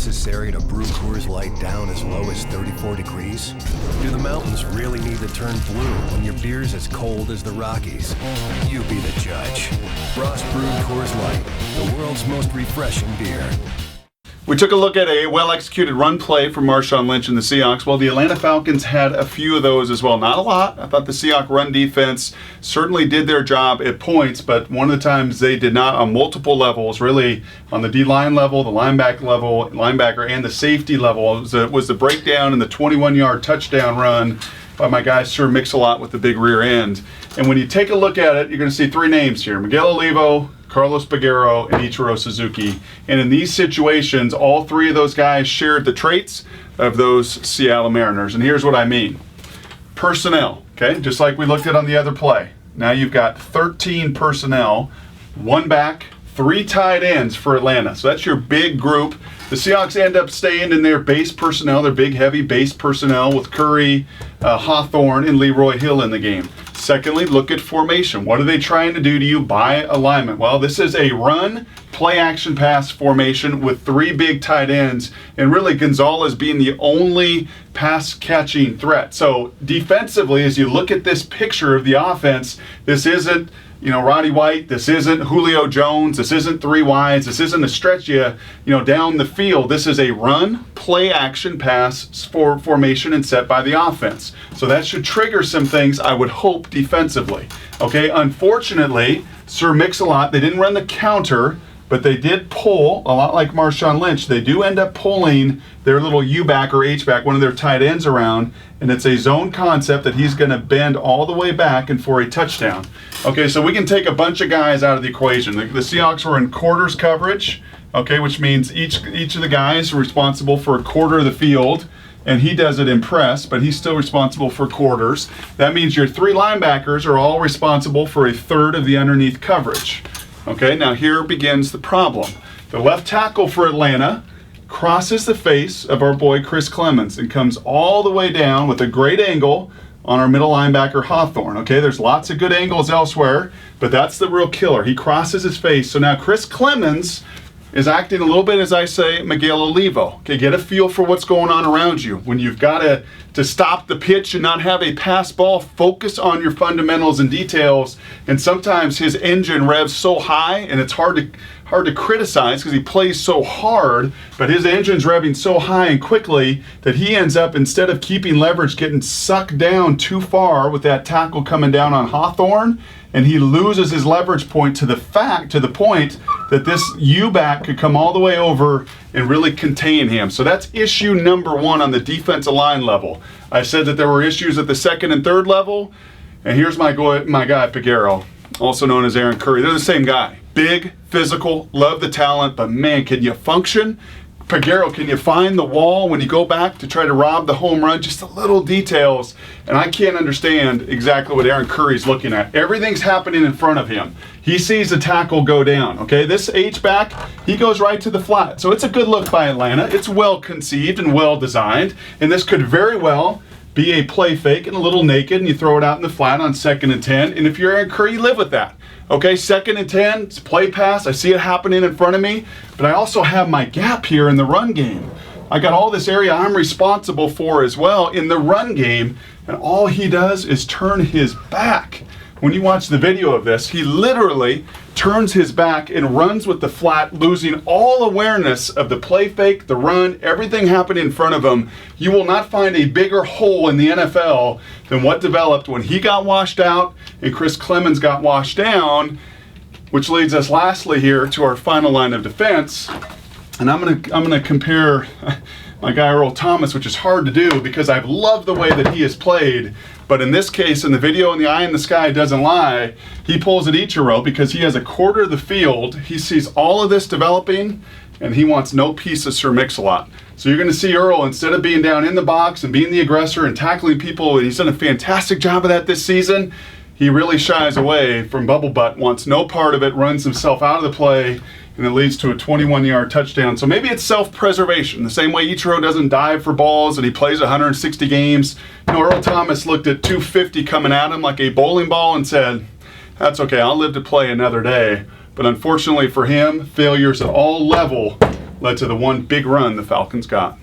necessary to brew Coors Light down as low as 34 degrees? Do the mountains really need to turn blue when your beer's as cold as the Rockies? You be the judge. Frost brewed Coors Light, the world's most refreshing beer. We took a look at a well-executed run play from Marshawn Lynch and the Seahawks. Well, the Atlanta Falcons had a few of those as well. Not a lot. I thought the Seahawks run defense certainly did their job at points, but one of the times they did not on multiple levels, really on the D-line level, the linebacker, and the safety level, was the breakdown and the 21-yard touchdown run by my guy Sir Mix-a-Lot with the big rear end. And when you take a look at it, you're going to see three names here: Miguel Olivo, Carlos Peguero, and Ichiro Suzuki. And in these situations, all three of those guys shared the traits of those Seattle Mariners. And here's what I mean. Personnel, okay? Just like we looked at on the other play. Now you've got 13 personnel, one back, three tight ends for Atlanta. So that's your big group. The Seahawks end up staying in their base personnel, their big, heavy base personnel with Curry, Hawthorne, and Leroy Hill in the game. Secondly, look at formation. What are they trying to do to you by alignment? Well, this is a run, play action pass formation with three big tight ends, and really Gonzalez being the only pass catching threat. So defensively, as you look at this picture of the offense, this isn't Roddy White, this isn't Julio Jones, this isn't three wides, this isn't a stretch you down the field. This is a run, play action pass for formation and set by the offense. So that should trigger some things, I would hope, defensively. Okay, unfortunately, Sir Mix-a-Lot, they didn't run the counter, but they did pull, a lot like Marshawn Lynch, they do end up pulling their little U-back or H-back, one of their tight ends around, and it's a zone concept that he's going to bend all the way back and for a touchdown. Okay, so we can take a bunch of guys out of the equation. The Seahawks were in quarters coverage, okay, which means each of the guys are responsible for a quarter of the field, and he does it in press, but he's still responsible for quarters. That means your three linebackers are all responsible for a third of the underneath coverage. Okay, now here begins the problem. The left tackle for Atlanta crosses the face of our boy Chris Clemens and comes all the way down with a great angle on our middle linebacker Hawthorne. Okay, there's lots of good angles elsewhere, but that's the real killer. He crosses his face. So now Chris Clemens is acting a little bit, as I say, Miguel Olivo. Okay, get a feel for what's going on around you. When you've got to stop the pitch and not have a pass ball, focus on your fundamentals and details. And sometimes his engine revs so high, and it's hard to criticize because he plays so hard, but his engine's revving so high and quickly that he ends up, instead of keeping leverage, getting sucked down too far with that tackle coming down on Hawthorne, and he loses his leverage point to the point that this U-back could come all the way over and really contain him. So that's issue number one on the defensive line level. I said that there were issues at the second and third level, and here's my guy Peguero, also known as Aaron Curry. They're the same guy. Big, physical, love the talent, but man, can you function? Peguero, can you find the wall when you go back to try to rob the home run? Just the little details, and I can't understand exactly what Aaron Curry's looking at. Everything's happening in front of him. He sees the tackle go down, okay? This H-back, he goes right to the flat. So it's a good look by Atlanta. It's well conceived and well designed, and this could very well be a play fake and a little naked, and you throw it out in the flat on 2nd and 10, and if you're Aaron Curry, you live with that. Okay, 2nd and 10, it's play pass. I see it happening in front of me, but I also have my gap here in the run game. I got all this area I'm responsible for as well in the run game, and all he does is turn his back. When you watch the video of this, he literally turns his back and runs with the flat, losing all awareness of the play fake, the run, everything happening in front of him. You will not find a bigger hole in the NFL than what developed when he got washed out and Chris Clemens got washed down, which leads us lastly here to our final line of defense. And I'm gonna compare my guy Earl Thomas, which is hard to do because I've loved the way that he has played. But in this case, in the video, in the eye in the sky doesn't lie, he pulls at Ichiro because he has a quarter of the field. He sees all of this developing, and he wants no piece of Sir Mix-a-Lot. So you're going to see Earl, instead of being down in the box and being the aggressor and tackling people, and he's done a fantastic job of that this season, he really shies away from bubble butt, wants no part of it, runs himself out of the play, and it leads to a 21-yard touchdown. So maybe it's self-preservation. The same way Ichiro doesn't dive for balls and he plays 160 games. Earl Thomas looked at 250 coming at him like a bowling ball and said, that's okay, I'll live to play another day. But unfortunately for him, failures at all led to the one big run the Falcons got.